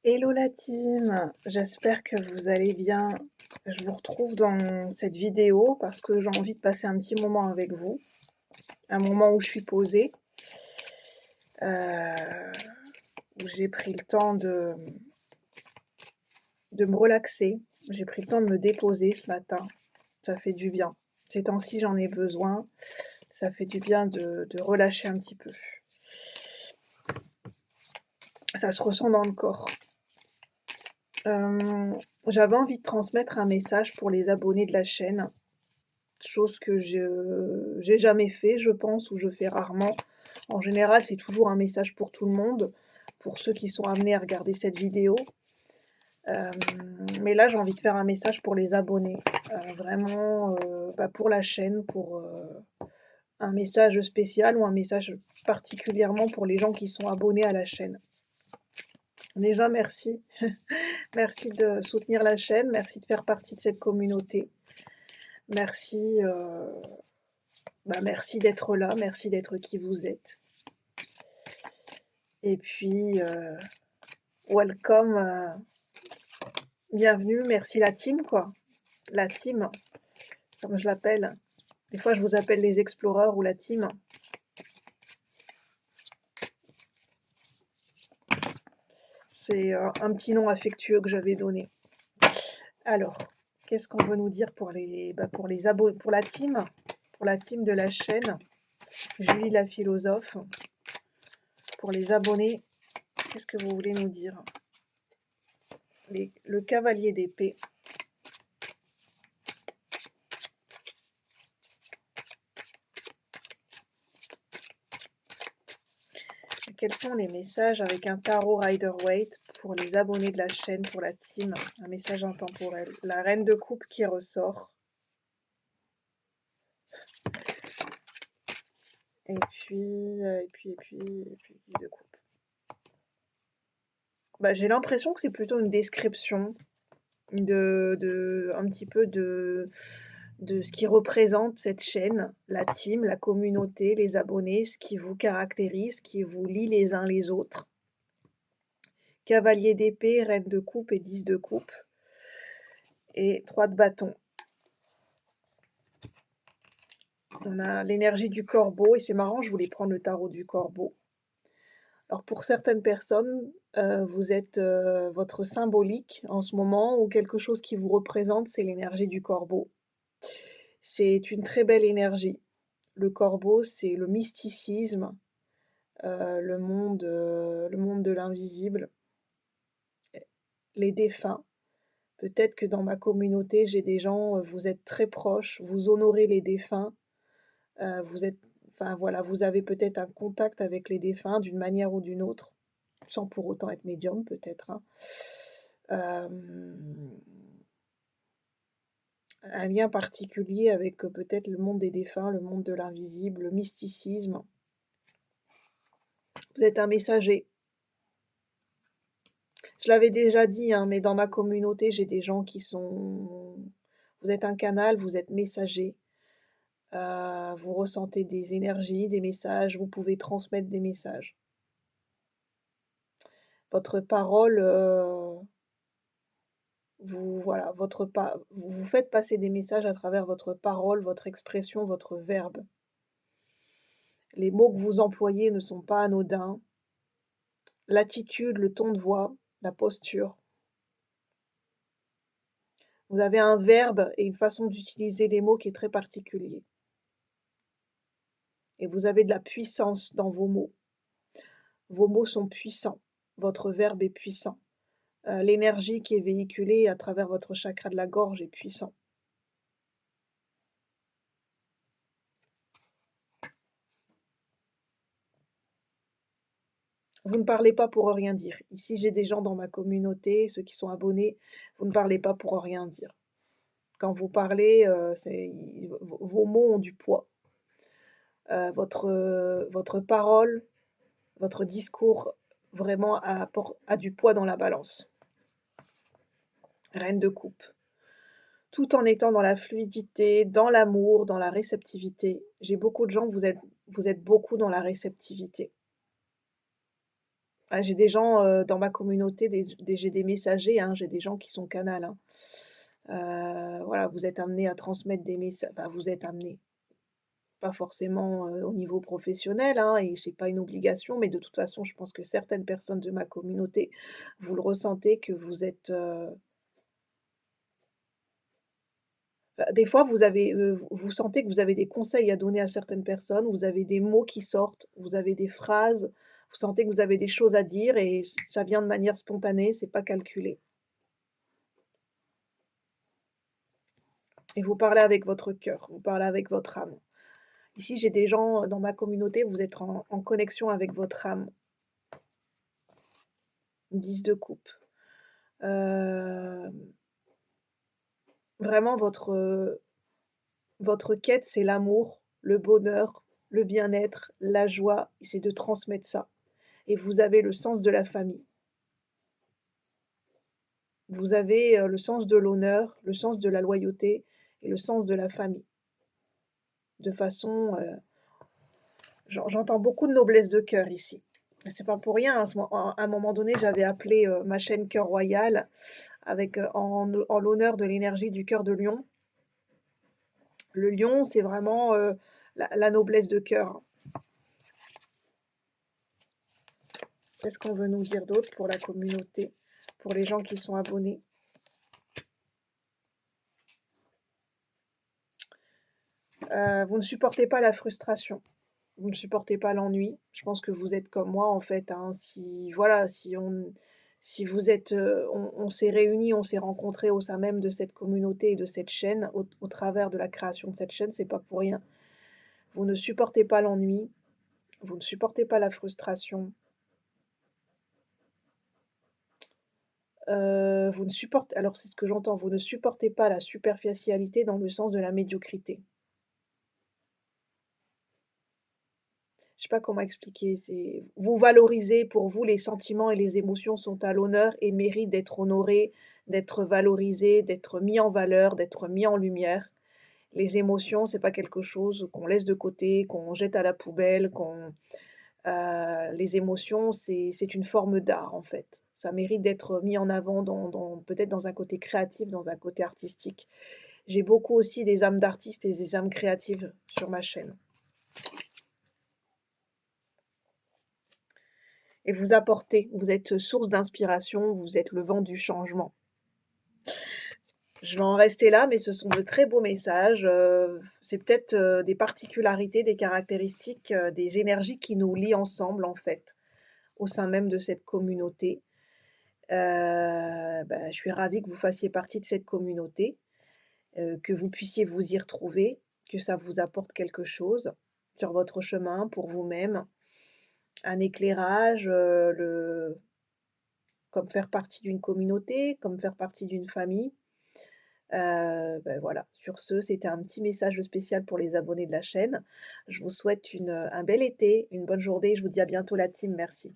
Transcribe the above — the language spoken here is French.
Hello la team, j'espère que vous allez bien. Je vous retrouve dans cette vidéo parce que j'ai envie de passer un petit moment avec vous, un moment où je suis posée, euh, où j'ai pris le temps de me relaxer, j'ai pris le temps de me déposer ce matin. Ça fait du bien. Ces temps-ci, j'en ai besoin. Ça fait du bien de relâcher un petit peu. Ça se ressent dans le corps. J'avais envie de transmettre un message pour les abonnés de la chaîne, chose que je j'ai jamais fait, je pense, ou je fais rarement. En général, c'est toujours un message pour tout le monde, pour ceux qui sont amenés à regarder cette vidéo. Mais là, j'ai envie de faire un message pour les abonnés, vraiment, pour la chaîne, pour, un message spécial ou un message particulièrement pour les gens qui sont abonnés à la chaîne. Déjà, merci. Merci de soutenir la chaîne, merci de faire partie de cette communauté. Merci, merci d'être là, merci d'être qui vous êtes. Et puis, welcome, bienvenue, merci la team, quoi. La team, comme je l'appelle. Des fois, je vous appelle les explorers ou la team. C'est un petit nom affectueux que j'avais donné. Alors, qu'est-ce qu'on veut nous dire pour les abonnés, pour la team de la chaîne, Julie la philosophe. Pour les abonnés, qu'est-ce que vous voulez nous dire? Le cavalier d'épée. Quels sont les messages avec un tarot Rider-Waite pour les abonnés de la chaîne, pour la team? Un message intemporel. La reine de coupe qui ressort. Et puis, qui de coupe. J'ai l'impression que c'est plutôt une description un petit peu de ce qui représente cette chaîne, la team, la communauté, les abonnés, ce qui vous caractérise, ce qui vous lie les uns les autres. Cavalier d'épée, reine de coupe et 10 de coupe. Et 3 de bâton. On a l'énergie du corbeau, et c'est marrant, je voulais prendre le tarot du corbeau. Alors pour certaines personnes, vous êtes votre symbolique en ce moment, ou quelque chose qui vous représente, c'est l'énergie du corbeau. C'est une très belle énergie. Le corbeau, c'est le mysticisme, le monde de l'invisible, les défunts. Peut-être que dans ma communauté, j'ai des gens, vous êtes très proches, vous honorez les défunts, vous êtes voilà, vous avez peut-être un contact avec les défunts d'une manière ou d'une autre, sans pour autant être médium peut-être, hein. Un lien particulier avec, peut-être le monde des défunts, le monde de l'invisible, le mysticisme. Vous êtes un messager. Je l'avais déjà dit, hein, mais dans ma communauté, j'ai des gens qui sont vous êtes un canal, vous êtes messager. Vous ressentez des énergies, des messages, vous pouvez transmettre des messages. Votre parole, vous faites passer des messages à travers votre parole, votre expression, votre verbe. Les mots que vous employez ne sont pas anodins. L'attitude, le ton de voix, la posture. Vous avez un verbe et une façon d'utiliser les mots qui est très particulier. Et vous avez de la puissance dans vos mots. Vos mots sont puissants. Votre verbe est puissant. L'énergie qui est véhiculée à travers votre chakra de la gorge est puissant. Vous ne parlez pas pour rien dire. Ici, j'ai des gens dans ma communauté, ceux qui sont abonnés, vous ne parlez pas pour rien dire. Quand vous parlez, vos mots ont du poids. Votre parole, votre discours, vraiment a du poids dans la balance. Reine de coupe. Tout en étant dans la fluidité, dans l'amour, dans la réceptivité. J'ai beaucoup de gens, vous êtes beaucoup dans la réceptivité. Ah, j'ai des gens, dans ma communauté, j'ai des messagers, hein, j'ai des gens qui sont canal, hein. Voilà, vous êtes amenés à transmettre des messages, enfin, vous êtes amenés, pas forcément, au niveau professionnel, hein, et c'est pas une obligation, mais de toute façon, je pense que certaines personnes de ma communauté, vous le ressentez que vous êtes, bah, des fois vous avez, vous sentez que vous avez des conseils à donner à certaines personnes, vous avez des mots qui sortent, vous avez des phrases, vous sentez que vous avez des choses à dire et ça vient de manière spontanée, c'est pas calculé et vous parlez avec votre cœur, vous parlez avec votre âme. Ici, j'ai des gens, dans ma communauté, vous êtes en connexion avec votre âme. 10 de coupe. Hem, Vraiment votre quête, c'est l'amour, le bonheur, le bien-être, la joie, et c'est de transmettre ça et vous avez le sens de la famille. Vous avez, le sens de l'honneur, le sens de la loyauté et le sens de la famille. De façon, j'entends beaucoup de noblesse de cœur ici. Et c'est pas pour rien, à un moment donné, j'avais appelé, ma chaîne Cœur Royal avec, en l'honneur de l'énergie du cœur de lion. Le lion, c'est vraiment, la noblesse de cœur. Qu'est-ce qu'on veut nous dire d'autre pour la communauté, pour les gens qui sont abonnés? Vous ne supportez pas la frustration, vous ne supportez pas l'ennui. Je pense que vous êtes comme moi, en fait, hein. Si voilà, si vous êtes, on s'est réunis, on s'est rencontrés au sein même de cette communauté et de cette chaîne, au travers de la création de cette chaîne, c'est pas pour rien. Vous ne supportez pas l'ennui, vous ne supportez pas la frustration, vous ne supportez alors c'est ce que j'entends, vous ne supportez pas la superficialité dans le sens de la médiocrité. Je sais pas comment expliquer, c'est vous valorisez, pour vous, les sentiments et les émotions sont à l'honneur et méritent d'être honorés, d'être valorisés, d'être mis en valeur, d'être mis en lumière. Les émotions, c'est pas quelque chose qu'on laisse de côté, qu'on jette à la poubelle, les émotions, c'est une forme d'art, en fait. Ça mérite d'être mis en avant dans peut-être dans un côté créatif, dans un côté artistique. J'ai beaucoup aussi des âmes d'artistes et des âmes créatives sur ma chaîne et vous apportez, vous êtes source d'inspiration, vous êtes le vent du changement. Je vais en rester là, mais ce sont de très beaux messages, c'est peut-être, des particularités, des caractéristiques, des énergies qui nous lient ensemble, en fait, au sein même de cette communauté. Je suis ravie que vous fassiez partie de cette communauté, que vous puissiez vous y retrouver, que ça vous apporte quelque chose sur votre chemin, pour vous-même, un éclairage, comme faire partie d'une communauté, comme faire partie d'une famille. Voilà, sur ce, c'était un petit message spécial pour les abonnés de la chaîne. Je vous souhaite un bel été, une bonne journée. Je vous dis à bientôt la team, merci.